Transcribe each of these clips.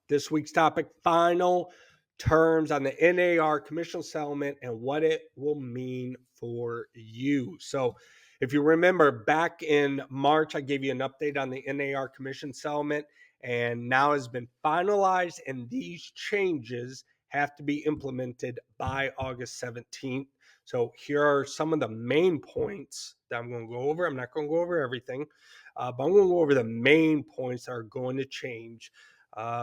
this week's topic, final terms on the NAR commission settlement and what it will mean for you. So if you remember back in March, I gave you an update on the NAR commission settlement, and now has been finalized, and these changes have to be implemented by August 17th. So here are some of the main points that I'm going to go over. I'm not going to go over everything, but I'm going to go over the main points that are going to change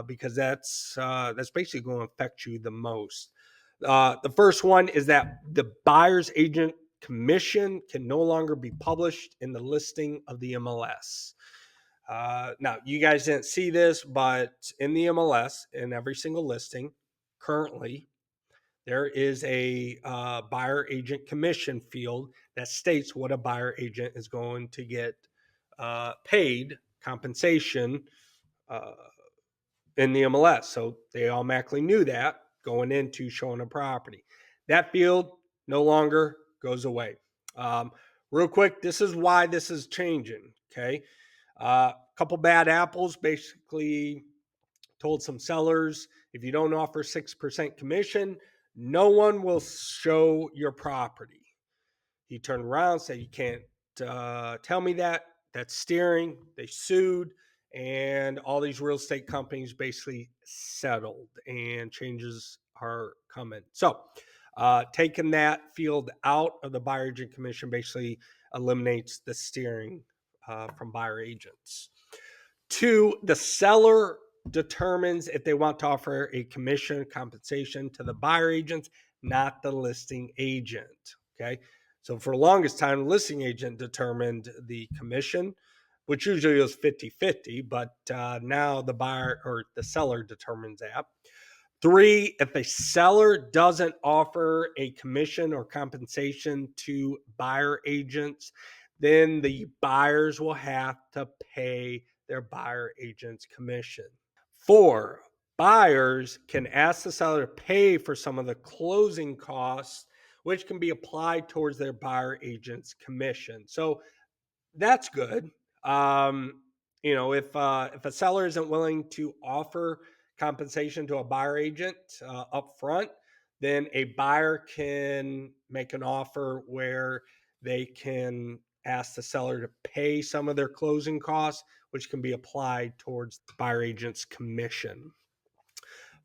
because that's basically going to affect you the most. The first one is that the buyer's agent commission can no longer be published in the listing of the MLS. Now, you guys didn't see this, but in the MLS, in every single listing, currently, there is a buyer agent commission field that states what a buyer agent is going to get paid compensation in the MLS. So they automatically knew that going into showing a property. That field no longer goes away. Real quick, this is why this is changing. Okay. A couple bad apples basically told some sellers, if you don't offer 6% commission, no one will show your property. He turned around and said, you can't tell me that. That's steering. They sued, and all these real estate companies basically settled, and changes are coming. So taking that field out of the buyer agent commission basically eliminates the steering from buyer agents. 2, the seller determines if they want to offer a commission compensation to the buyer agents, not the listing agent. Okay. So for the longest time, the listing agent determined the commission, which usually was 50-50, but now the buyer or the seller determines that. 3, if a seller doesn't offer a commission or compensation to buyer agents, then the buyers will have to pay their buyer agent's commission. 4, buyers can ask the seller to pay for some of the closing costs, which can be applied towards their buyer agent's commission. So that's good. If a seller isn't willing to offer compensation to a buyer agent up front, then a buyer can make an offer where they can ask the seller to pay some of their closing costs, which can be applied towards the buyer agent's commission.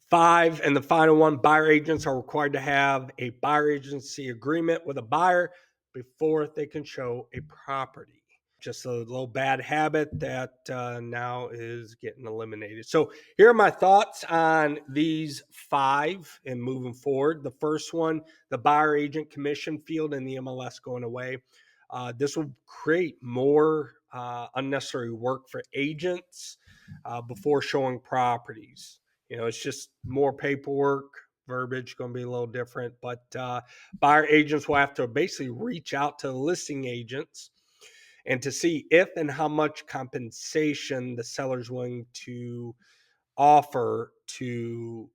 5, and the final one, buyer agents are required to have a buyer agency agreement with a buyer before they can show a property. Just a little bad habit that now is getting eliminated. So here are my thoughts on these 5 and moving forward. The first one, the buyer agent commission field in the MLS going away. This will create more unnecessary work for agents before showing properties. It's just more paperwork, verbiage going to be a little different, but buyer agents will have to basically reach out to the listing agents and to see if and how much compensation the seller's willing to offer to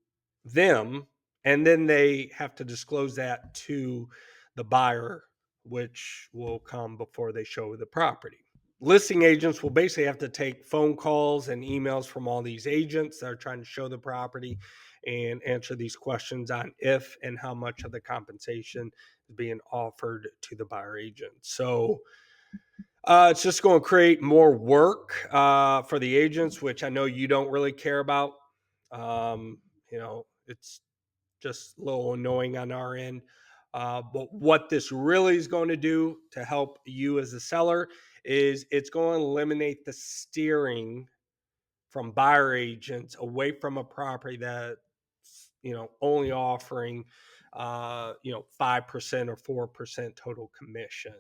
them. And then they have to disclose that to the buyer, which will come before they show the property. Listing agents will basically have to take phone calls and emails from all these agents that are trying to show the property and answer these questions on if and how much of the compensation is being offered to the buyer agent. So it's just going to create more work for the agents, which I know you don't really care about. It's just a little annoying on our end. But what this really is going to do to help you as a seller is it's going to eliminate the steering from buyer agents away from a property that only offering 5% or 4% total commission.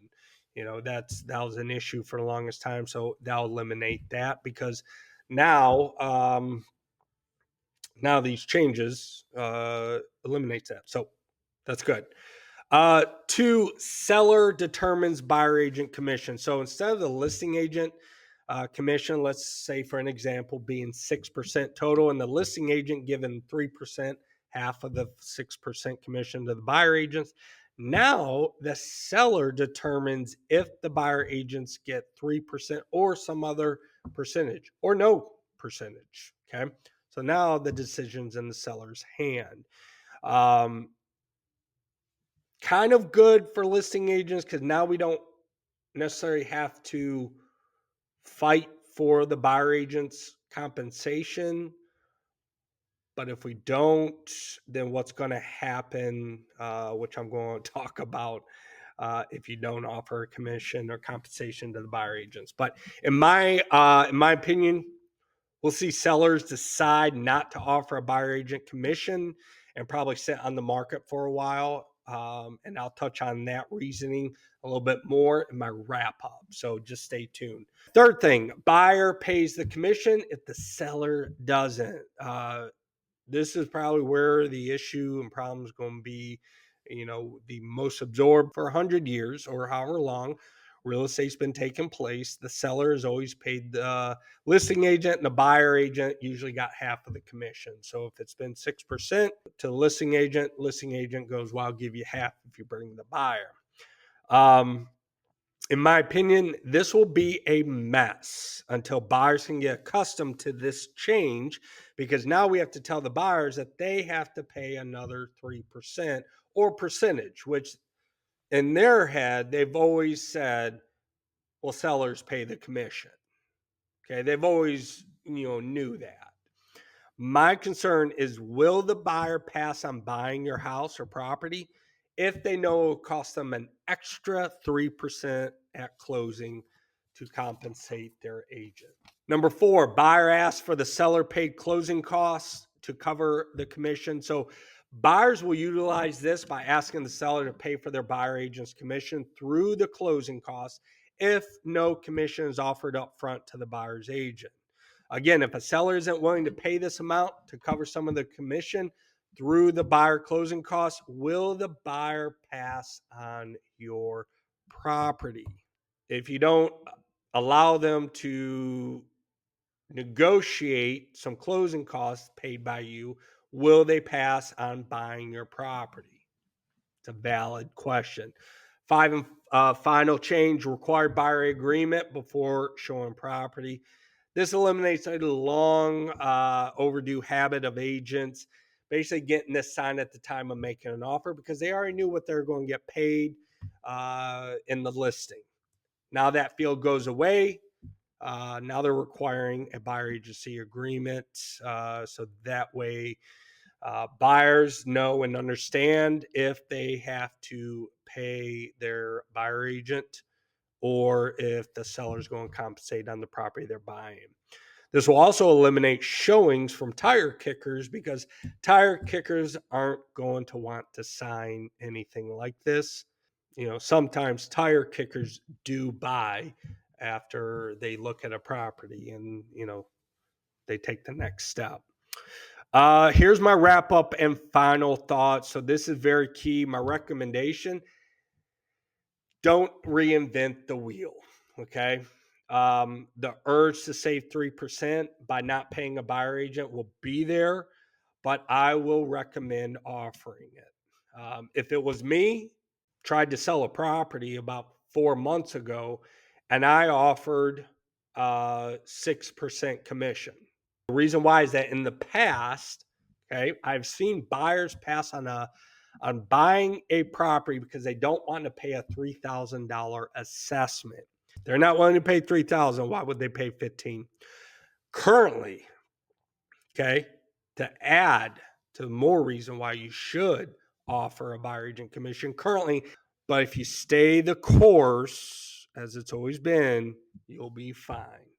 That was an issue for the longest time, so that'll eliminate that because now these changes eliminates that. So that's good. 2, seller determines buyer agent commission. So instead of the listing agent commission, let's say for an example, being 6% total, and the listing agent given 3%, half of the 6% commission to the buyer agents. Now the seller determines if the buyer agents get 3% or some other percentage or no percentage. Okay. So now the decision's in the seller's hand. Um, Kind of good for listing agents because now we don't necessarily have to fight for the buyer agent's compensation. But if we don't, then what's going to happen, which I'm going to talk about, if you don't offer a commission or compensation to the buyer agents. But in my opinion, we'll see sellers decide not to offer a buyer agent commission and probably sit on the market for a while. And I'll touch on that reasoning a little bit more in my wrap up. So just stay tuned. Third thing, buyer pays the commission if the seller doesn't. This is probably where the issue and problem is going to be, the most absorbed for 100 years or however long real estate's been taking place. The seller has always paid the listing agent, and the buyer agent usually got half of the commission. So if it's been 6% to the listing agent goes, well, I'll give you half if you bring the buyer. In my opinion, this will be a mess until buyers can get accustomed to this change, because now we have to tell the buyers that they have to pay another 3% or percentage, which in their head, they've always said, well, sellers pay the commission. Okay. They've always, knew that. My concern is, will the buyer pass on buying your house or property if they know it will cost them an extra 3% at closing to compensate their agent? Number 4, buyer asks for the seller paid closing costs to cover the commission. So buyers will utilize this by asking the seller to pay for their buyer agent's commission through the closing costs if no commission is offered up front to the buyer's agent. Again, if a seller isn't willing to pay this amount to cover some of the commission through the buyer closing costs, will the buyer pass on your property? If you don't allow them to negotiate some closing costs paid by you, will they pass on buying your property? It's a valid question. 5 and final change, required buyer agreement before showing property. This eliminates a long overdue habit of agents basically getting this signed at the time of making an offer, because they already knew what they're going to get paid in the listing. Now that field goes away. Now they're requiring a buyer agency agreement, so that way buyers know and understand if they have to pay their buyer agent or if the seller's going to compensate on the property they're buying. This will also eliminate showings from tire kickers, because tire kickers aren't going to want to sign anything like this. Sometimes tire kickers do buy after they look at a property and, they take the next step. Here's my wrap up and final thoughts. So this is very key. My recommendation: don't reinvent the wheel. Okay. The urge to save 3% by not paying a buyer agent will be there, but I will recommend offering it. If it was me, tried to sell a property about 4 months ago, and I offered 6% commission. The reason why is that in the past, okay, I've seen buyers pass on buying a property because they don't want to pay a $3,000 assessment. They're not willing to pay $3,000. Why would they pay $15,000? Currently, okay, to add to more reason why you should offer a buyer agent commission currently, but if you stay the course as it's always been, you'll be fine.